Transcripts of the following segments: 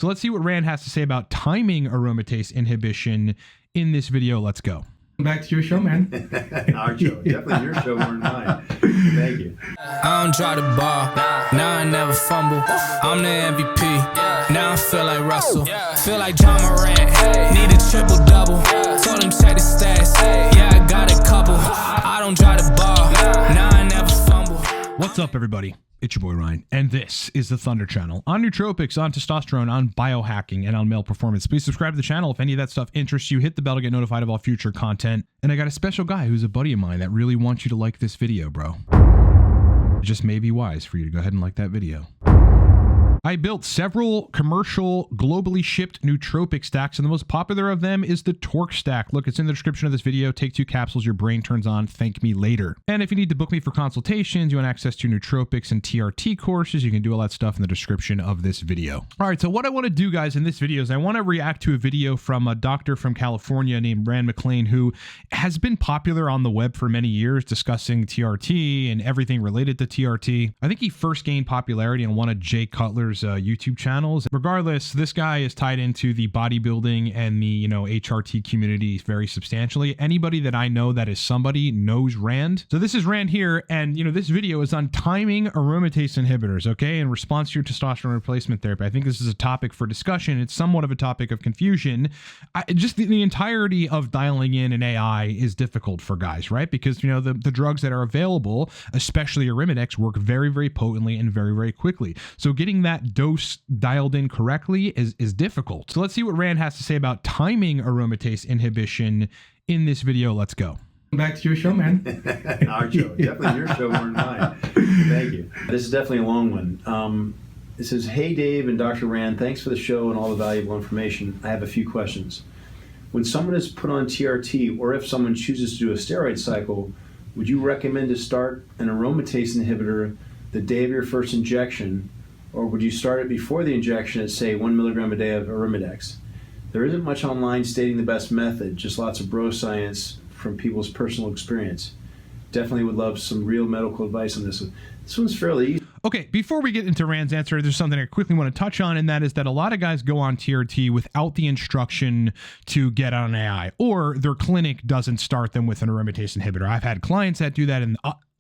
So let's see what Rand has to say about timing aromatase inhibition in this video. Let's go. Back to your show, man. Our show. Definitely your show more than mine. Thank you. I don't try to ball. Now I never fumble. I'm the MVP. Now I feel like Russell. Feel like John Morant. Need a triple double. Told him check the stats. Yeah, I got a couple. I don't try to ball. Now I never fumble. What's up, everybody? It's your boy Ryan, and this is the Thunder Channel on nootropics, on testosterone, on biohacking, and on male performance. Please subscribe to the channel if any of that stuff interests you. Hit the bell to get notified of all future content. And I got a special guy who's a buddy of mine that really wants you to like this video, bro. It just may be wise for you to go ahead and like that video. I built several commercial, globally shipped nootropic stacks, and the most popular of them is the Torque stack. Look, it's in the description of this video. Take 2 capsules, your brain turns on. Thank me later. And if you need to book me for consultations, you want access to nootropics and TRT courses, you can do all that stuff in the description of this video. All right, so what I want to do, guys, in this video is I want to react to a video from a doctor from California named Rand McClain, who has been popular on the web for many years, discussing TRT and everything related to TRT. I think he first gained popularity on one of Jay Cutler's YouTube channels. Regardless, this guy is tied into the bodybuilding and the, HRT community very substantially. Anybody that I know that is somebody knows Rand. So this is Rand here, and this video is on timing aromatase inhibitors, okay, in response to your testosterone replacement therapy. I think this is a topic for discussion. It's somewhat of a topic of confusion. Just the entirety of dialing in an AI is difficult for guys, right? Because the drugs that are available, especially Arimidex, work very, very potently and very, very quickly. So getting that dose dialed in correctly is difficult. So let's see what Rand has to say about timing aromatase inhibition in this video. Let's go. Back to your show, man. Our show. Definitely your show more than mine. Thank you. This is definitely a long one. It says, "Hey Dave and Dr. Rand, thanks for the show and all the valuable information. I have a few questions. When someone is put on TRT, or if someone chooses to do a steroid cycle, would you recommend to start an aromatase inhibitor the day of your first injection, or would you start it before the injection at, say, 1 milligram a day of Arimidex? There isn't much online stating the best method, just lots of bro science from people's personal experience. Definitely would love some real medical advice on this one." This one's fairly easy. Okay, before we get into Rand's answer, there's something I quickly want to touch on, and that is that a lot of guys go on TRT without the instruction to get on an AI, or their clinic doesn't start them with an aromatase inhibitor. I've had clients that do that, and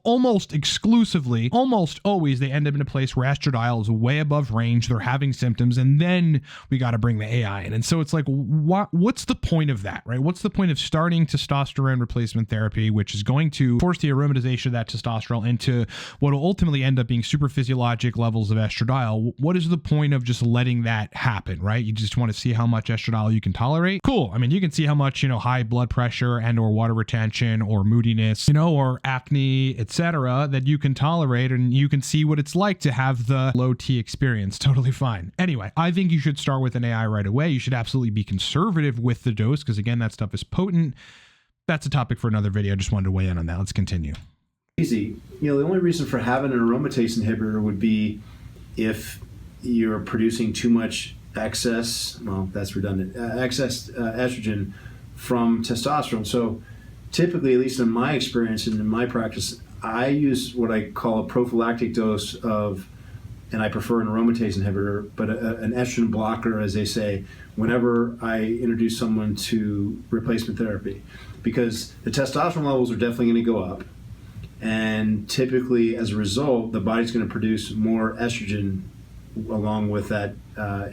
almost exclusively, almost always, they end up in a place where estradiol is way above range, they're having symptoms, and then we got to bring the AI in. And so it's like, what's the point of that, right? What's the point of starting testosterone replacement therapy, which is going to force the aromatization of that testosterone into what will ultimately end up being super physiologic levels of estradiol? What is the point of just letting that happen, right? You just want to see how much estradiol you can tolerate. Cool. I mean, you can see how much, high blood pressure and or water retention or moodiness, or acne, etc., that you can tolerate, and you can see what it's like to have the low T experience. Totally fine. Anyway, I think you should start with an AI right away. You should absolutely be conservative with the dose, because again, that stuff is potent. That's a topic for another video. I just wanted to weigh in on that. Let's continue. Easy. The only reason for having an aromatase inhibitor would be if you're producing too much excess, well, that's redundant, excess estrogen from testosterone. So typically, at least in my experience and in my practice, I use what I call a prophylactic dose of, and I prefer an aromatase inhibitor, but an estrogen blocker, as they say, whenever I introduce someone to replacement therapy, because the testosterone levels are definitely going to go up. And typically, as a result, the body's going to produce more estrogen along with that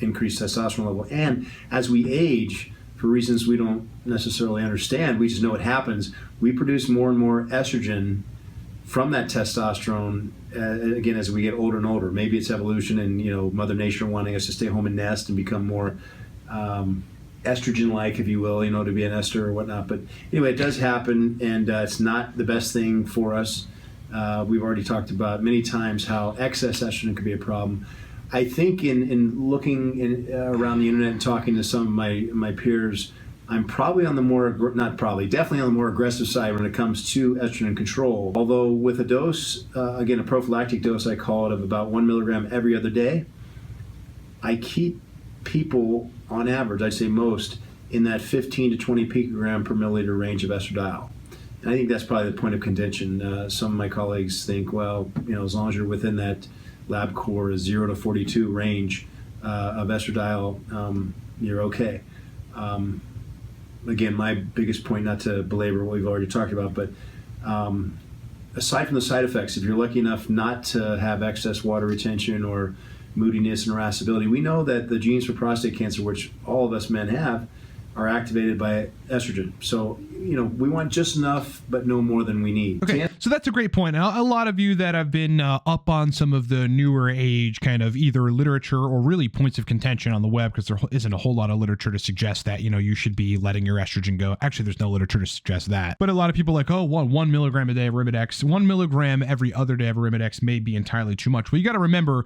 increased testosterone level. And as we age, for reasons we don't necessarily understand, we just know it happens, we produce more and more estrogen from that testosterone, again, as we get older and older. Maybe it's evolution and, Mother Nature wanting us to stay home and nest and become more estrogen-like, if you will, to be an ester or whatnot. But anyway, it does happen, and it's not the best thing for us. We've already talked about many times how excess estrogen could be a problem. I think in looking around the internet and talking to some of my peers, I'm probably on the definitely on the more aggressive side when it comes to estrogen control. Although with a dose, again, a prophylactic dose, I call it, of about 1 milligram every other day, I keep people, on average, I'd say most, in that 15 to 20 picogram per milliliter range of estradiol. And I think that's probably the point of contention. Some of my colleagues think, well, as long as you're within that LabCorp 0 to 42 range, of estradiol, you're okay. Again, my biggest point, not to belabor what we've already talked about, but aside from the side effects, if you're lucky enough not to have excess water retention or moodiness and irascibility, we know that the genes for prostate cancer, which all of us men have, are activated by estrogen. So, we want just enough, but no more than we need. Okay, so that's a great point. A lot of you that have been up on some of the newer age kind of either literature or really points of contention on the web, because there isn't a whole lot of literature to suggest that, you should be letting your estrogen go. Actually, there's no literature to suggest that. But a lot of people are like, 1 milligram a day of Arimidex, 1 milligram every other day of Arimidex may be entirely too much. Well, you got to remember,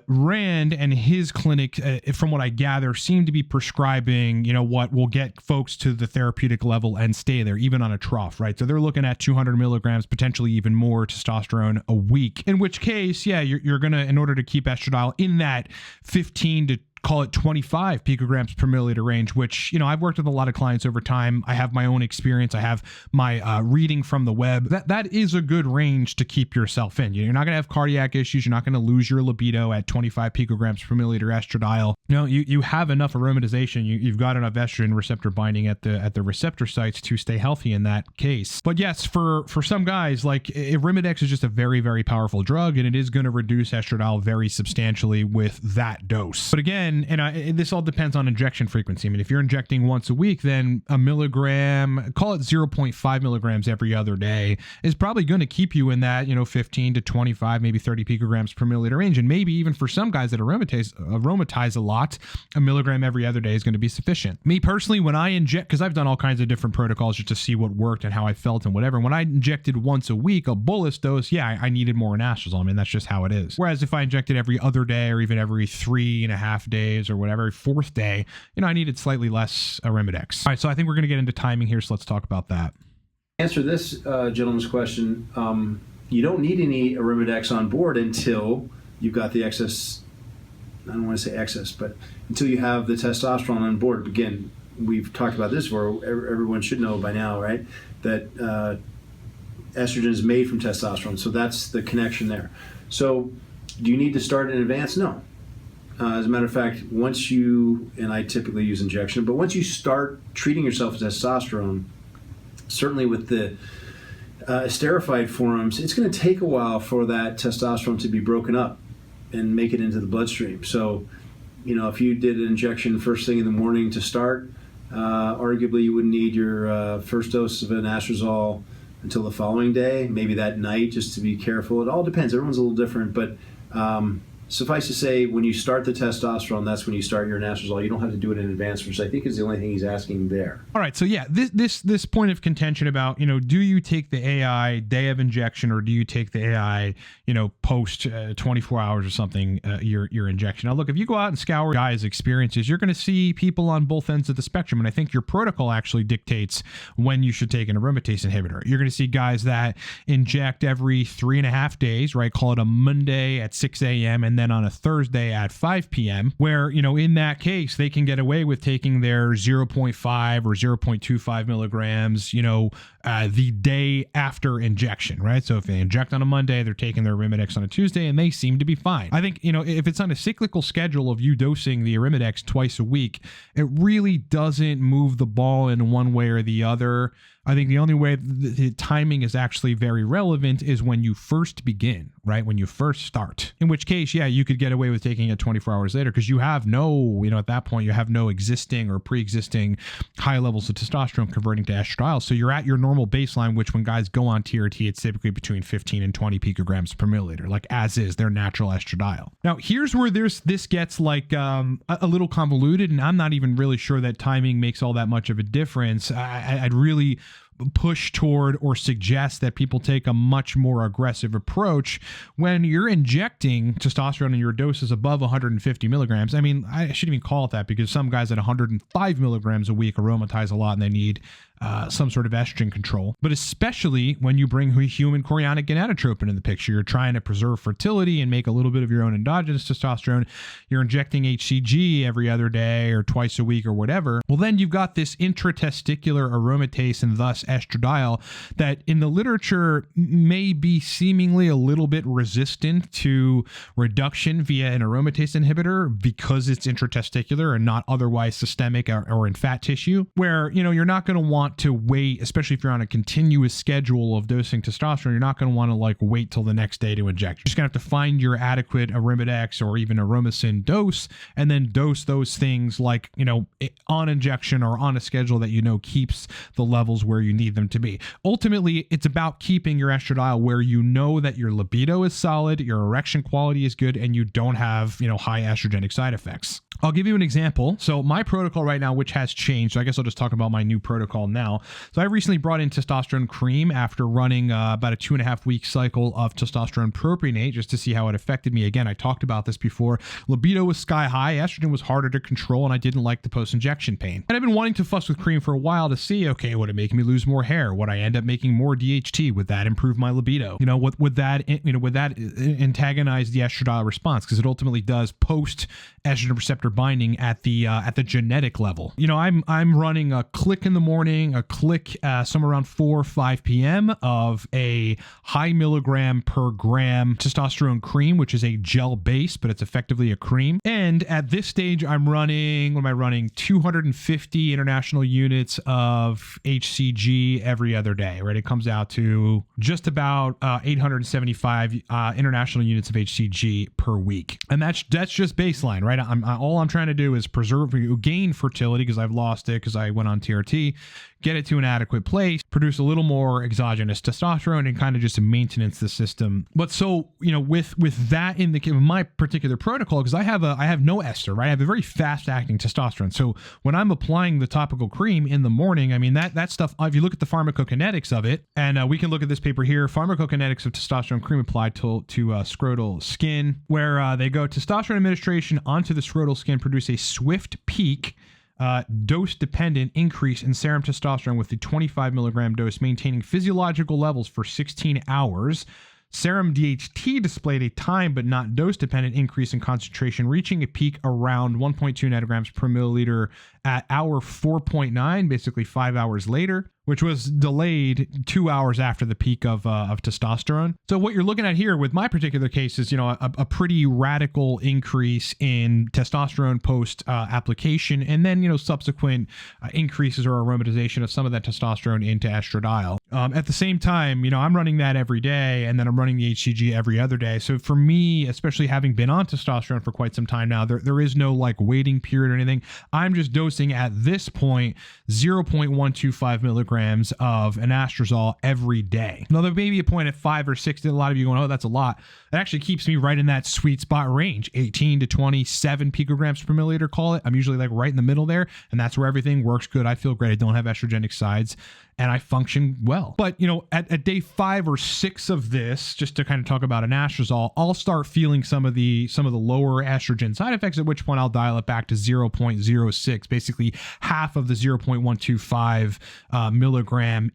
Rand and his clinic, from what I gather, seem to be prescribing, what will get folks to the therapeutic level and stay there, even on a trough, right? So they're looking at 200 milligrams, potentially even more testosterone a week, in which case, yeah, you're going to, in order to keep estradiol in that 15 to call it 25 picograms per milliliter range, which, I've worked with a lot of clients over time. I have my own experience. I have my reading from the web. That is a good range to keep yourself in. You're not going to have cardiac issues. You're not going to lose your libido at 25 picograms per milliliter estradiol. You have enough aromatization. You've got enough estrogen receptor binding at the receptor sites to stay healthy in that case. But yes, for some guys, like Arimidex is just a very, very powerful drug, and it is going to reduce estradiol very substantially with that dose. But again, this all depends on injection frequency. I mean, if you're injecting once a week, then a milligram, call it 0.5 milligrams every other day, is probably going to keep you in that, 15 to 25, maybe 30 picograms per milliliter range. And maybe even for some guys that aromatize a lot, a milligram every other day is going to be sufficient. Me personally, when I inject, because I've done all kinds of different protocols just to see what worked and how I felt and whatever. When I injected once a week, a bolus dose, yeah, I needed more anastrozole. I mean, that's just how it is. Whereas if I injected every other day or even every 3.5 days or whatever, fourth day, I needed slightly less Arimidex. All right, so I think we're going to get into timing here, so let's talk about that. Answer this gentleman's question. You don't need any Arimidex on board until you've got the excess, I don't want to say excess, but until you have the testosterone on board. Again, we've talked about this where everyone should know by now, right, that estrogen is made from testosterone. So that's the connection there. So do you need to start in advance? No. As a matter of fact, once you, and I typically use injection, but once you start treating yourself with testosterone, certainly with the esterified forms, it's going to take a while for that testosterone to be broken up and make it into the bloodstream. So, if you did an injection first thing in the morning to start, arguably you wouldn't need your first dose of anastrozole until the following day, maybe that night, just to be careful. It all depends. Everyone's a little different, but suffice to say, when you start the testosterone, that's when you start your anastrozole. You don't have to do it in advance, which I think is the only thing he's asking there. All right, so yeah, this point of contention about, do you take the AI day of injection or do you take the AI, post 24 hours or something, your injection? Now, look, if you go out and scour guys' experiences, you're going to see people on both ends of the spectrum, and I think your protocol actually dictates when you should take an aromatase inhibitor. You're going to see guys that inject every 3.5 days, right? Call it a Monday at 6 a.m. and then on a Thursday at 5 p.m., where, in that case, they can get away with taking their 0.5 or 0.25 milligrams, the day after injection, right? So if they inject on a Monday, they're taking their Arimidex on a Tuesday, and they seem to be fine. I think, if it's on a cyclical schedule of you dosing the Arimidex twice a week, it really doesn't move the ball in one way or the other. I think the only way the timing is actually very relevant is when you first begin, right? When you first start. In which case, yeah, you could get away with taking it 24 hours later because you have no, at that point, you have no existing or pre-existing high levels of testosterone converting to estradiol. So you're at your normal baseline, which when guys go on TRT, it's typically between 15 and 20 picograms per milliliter, like as is their natural estradiol. Now, here's where this gets like a little convoluted, and I'm not even really sure that timing makes all that much of a difference. I'd really push toward or suggest that people take a much more aggressive approach when you're injecting testosterone in your doses above 150 milligrams. I mean, I shouldn't even call it that because some guys at 105 milligrams a week aromatize a lot and they need some sort of estrogen control. But especially when you bring human chorionic gonadotropin in the picture, you're trying to preserve fertility and make a little bit of your own endogenous testosterone. You're injecting HCG every other day or twice a week or whatever. Well, then you've got this intra-testicular aromatase and thus estradiol that in the literature may be seemingly a little bit resistant to reduction via an aromatase inhibitor because it's intratesticular and not otherwise systemic or in fat tissue, where, you're not going to want to wait, especially if you're on a continuous schedule of dosing testosterone, you're not going to want to wait till the next day to inject. You're just going to have to find your adequate Arimidex or even Aromacin dose and then dose those things on injection or on a schedule that keeps the levels where you need them to be. Ultimately, it's about keeping your estradiol where that your libido is solid, your erection quality is good, and you don't have, high estrogenic side effects. I'll give you an example. So my protocol right now, which has changed, so I guess I'll just talk about my new protocol now. So I recently brought in testosterone cream after running about a 2.5 week cycle of testosterone propionate just to see how it affected me. Again, I talked about this before. Libido was sky high, estrogen was harder to control, and I didn't like the post-injection pain. And I've been wanting to fuss with cream for a while to see, okay, would it make me lose more hair? Would I end up making more DHT? Would that improve my libido? Would that antagonize the estradiol response? Because it ultimately does post estrogen receptor binding at the genetic level. I'm running a click in the morning, a click somewhere around 4 or 5 p.m. of a high milligram per gram testosterone cream, which is a gel base, but it's effectively a cream. And at this stage, I'm running 250 international units of HCG every other day, right? It comes out to just about 875 international units of HCG per week. And that's just baseline, right? All I'm trying to do is gain fertility because I've lost it because I went on TRT, get it to an adequate place, produce a little more exogenous testosterone, and kind of just maintenance the system. But so, with that in my particular protocol, because I have no ester, right? I have a very fast acting testosterone. So when I'm applying the topical cream in the morning, that stuff, if you look at the pharmacokinetics of it, and we can look at this paper here, pharmacokinetics of testosterone cream applied to scrotal skin, where they go testosterone administration onto the scrotal skin, produce a swift peak, dose-dependent increase in serum testosterone with the 25 milligram dose, maintaining physiological levels for 16 hours. Serum DHT displayed a time but not dose-dependent increase in concentration, reaching a peak around 1.2 nanograms per milliliter at hour 4.9, basically 5 hours later, which was delayed 2 hours after the peak of testosterone. So what you're looking at here with my particular case is, a pretty radical increase in testosterone post application, and then, subsequent increases or aromatization of some of that testosterone into estradiol. At the same time, I'm running that every day, and then I'm running the HCG every other day. So for me, especially having been on testosterone for quite some time now, there is no waiting period or anything. I'm just dosing at this point 0.125 milligrams of anastrozole every day. Now, there may be a point at 5 or 6 that a lot of you going, oh, that's a lot. It actually keeps me right in that sweet spot range, 18 to 27 picograms per milliliter, call it. I'm usually right in the middle there, and that's where everything works good. I feel great. I don't have estrogenic sides, and I function well. But, at day 5 or 6 of this, just to kind of talk about anastrozole, I'll start feeling some of the lower estrogen side effects, at which point I'll dial it back to 0.06, basically half of the 0.125 milligram,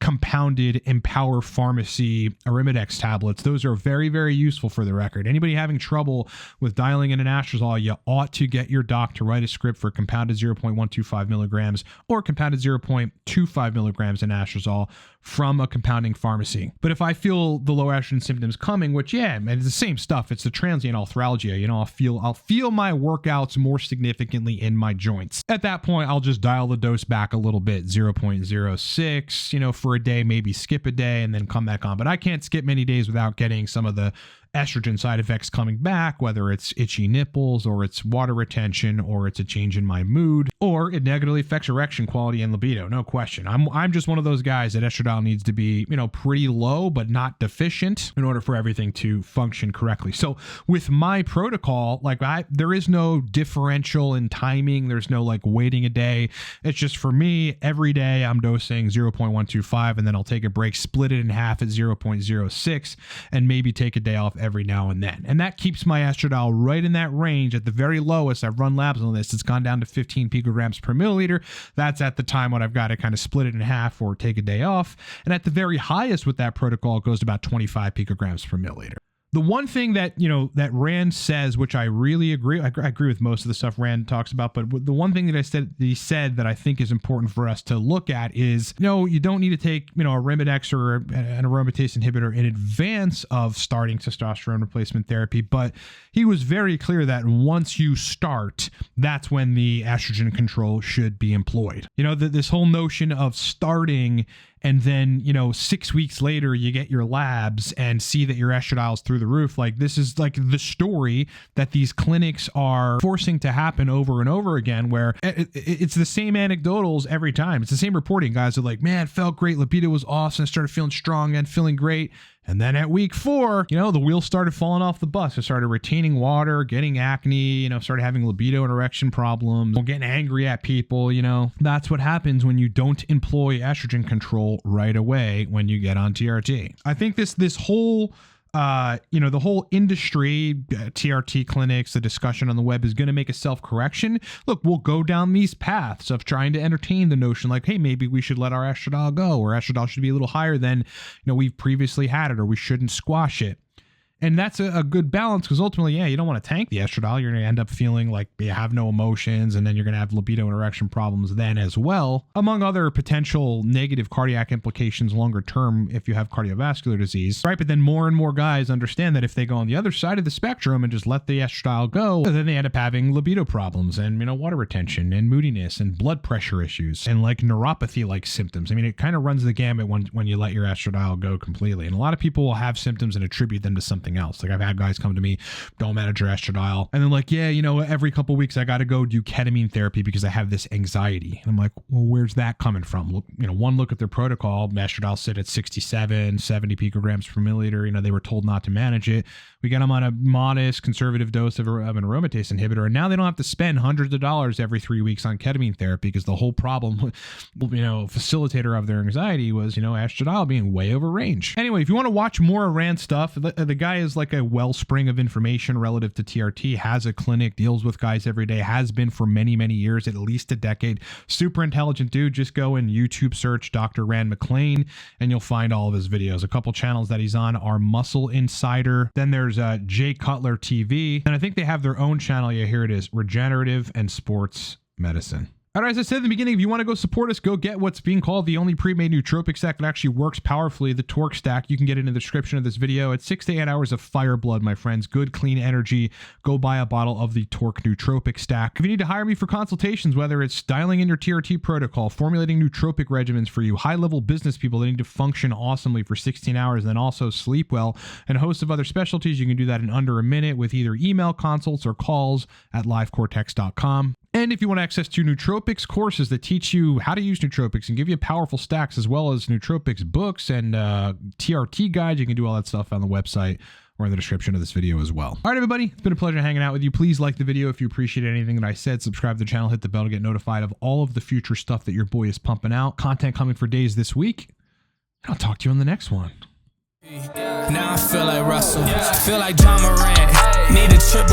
compounded Empower Pharmacy Arimidex tablets. Those are very, very useful for the record. Anybody having trouble with dialing in anastrozole, you ought to get your doc to write a script for compounded 0.125 milligrams or compounded 0.25 milligrams anastrozole from a compounding pharmacy. But if I feel the low estrogen symptoms coming, which it's the same stuff, it's the transient arthralgia, I'll feel my workouts more significantly in my joints. At that point, I'll just dial the dose back a little bit, 0.06, for a day, maybe skip a day and then come back on. But I can't skip many days without getting some of the estrogen side effects coming back, whether it's itchy nipples or it's water retention or it's a change in my mood or it negatively affects erection quality and libido. No question. I'm just one of those guys that estradiol needs to be, pretty low but not deficient in order for everything to function correctly. So with my protocol, there is no differential in timing. There's no waiting a day. It's just for me, every day I'm dosing 0.125 and then I'll take a break, split it in half at 0.06 and maybe take a day off every now and then. And that keeps my estradiol right in that range. At the very lowest, I've run labs on this, it's gone down to 15 picograms per milliliter. That's at the time when I've got to kind of split it in half or take a day off. And at the very highest with that protocol, it goes to about 25 picograms per milliliter. The one thing that, that Rand says, which I really agree, I agree with most of the stuff Rand talks about, but the one thing that he said that I think is important for us to look at is, you don't need to take, a Arimidex or an aromatase inhibitor in advance of starting testosterone replacement therapy. But he was very clear that once you start, that's when the estrogen control should be employed. This whole notion of starting and then, 6 weeks later, you get your labs and see that your estradiol's through the roof. Like, this is like the story that these clinics are forcing to happen over and over again, where it's the same anecdotals every time. It's the same reporting. Guys are like, man, felt great. Libido was awesome. Started feeling strong and feeling great. And then at week 4, the wheels started falling off the bus. I started retaining water, getting acne, started having libido and erection problems, getting angry at people, That's what happens when you don't employ estrogen control right away when you get on TRT. I think this whole the whole industry, TRT clinics, the discussion on the web is going to make a self-correction. Look, we'll go down these paths of trying to entertain the notion like, hey, maybe we should let our estradiol go, or estradiol should be a little higher than, we've previously had it, or we shouldn't squash it. And that's a good balance, because ultimately, you don't want to tank the estradiol. You're going to end up feeling like you have no emotions, and then you're going to have libido and erection problems then as well, among other potential negative cardiac implications longer term if you have cardiovascular disease, right? But then more and more guys understand that if they go on the other side of the spectrum and just let the estradiol go, then they end up having libido problems and, water retention and moodiness and blood pressure issues and like neuropathy-like symptoms. I mean, it kind of runs the gamut when you let your estradiol go completely. And a lot of people will have symptoms and attribute them to something else. Like, I've had guys come to me, don't manage your estradiol, and they're like, every couple of weeks I got to go do ketamine therapy because I have this anxiety. And I'm like, well, where's that coming from? Look, one look at their protocol, estradiol sit at 67, 70 picograms per milliliter. They were told not to manage it. We get them on a modest conservative dose of an aromatase inhibitor, and now they don't have to spend hundreds of dollars every 3 weeks on ketamine therapy, because the whole problem, facilitator of their anxiety was, estradiol being way over range. Anyway, if you want to watch more Rand stuff, the guy is like a wellspring of information relative to TRT, has a clinic, deals with guys every day, has been for many, many years, at least a decade. Super intelligent dude. Just go and YouTube search Dr. Rand McClain and you'll find all of his videos. A couple channels that he's on are Muscle Insider. Then there's Jay Cutler TV. And I think they have their own channel. Yeah, here it is. Regenerative and Sports Medicine. All right, as I said in the beginning, if you want to go support us, go get what's being called the only pre-made nootropic stack that actually works powerfully, the Torque stack. You can get it in the description of this video. It's 6 to 8 hours of fire blood, my friends. Good, clean energy. Go buy a bottle of the Torque nootropic stack. If you need to hire me for consultations, whether it's dialing in your TRT protocol, formulating nootropic regimens for you, high-level business people that need to function awesomely for 16 hours and then also sleep well, and a host of other specialties, you can do that in under a minute with either email consults or calls at livecortex.com. And if you want access to Nootropics courses that teach you how to use nootropics and give you powerful stacks, as well as Nootropics books and TRT guides, you can do all that stuff on the website or in the description of this video as well. All right, everybody, it's been a pleasure hanging out with you. Please like the video if you appreciate anything that I said. Subscribe to the channel, hit the bell to get notified of all of the future stuff that your boy is pumping out. Content coming for days this week. And I'll talk to you on the next one. Now I feel like Russell, feel like John Morant, need a triple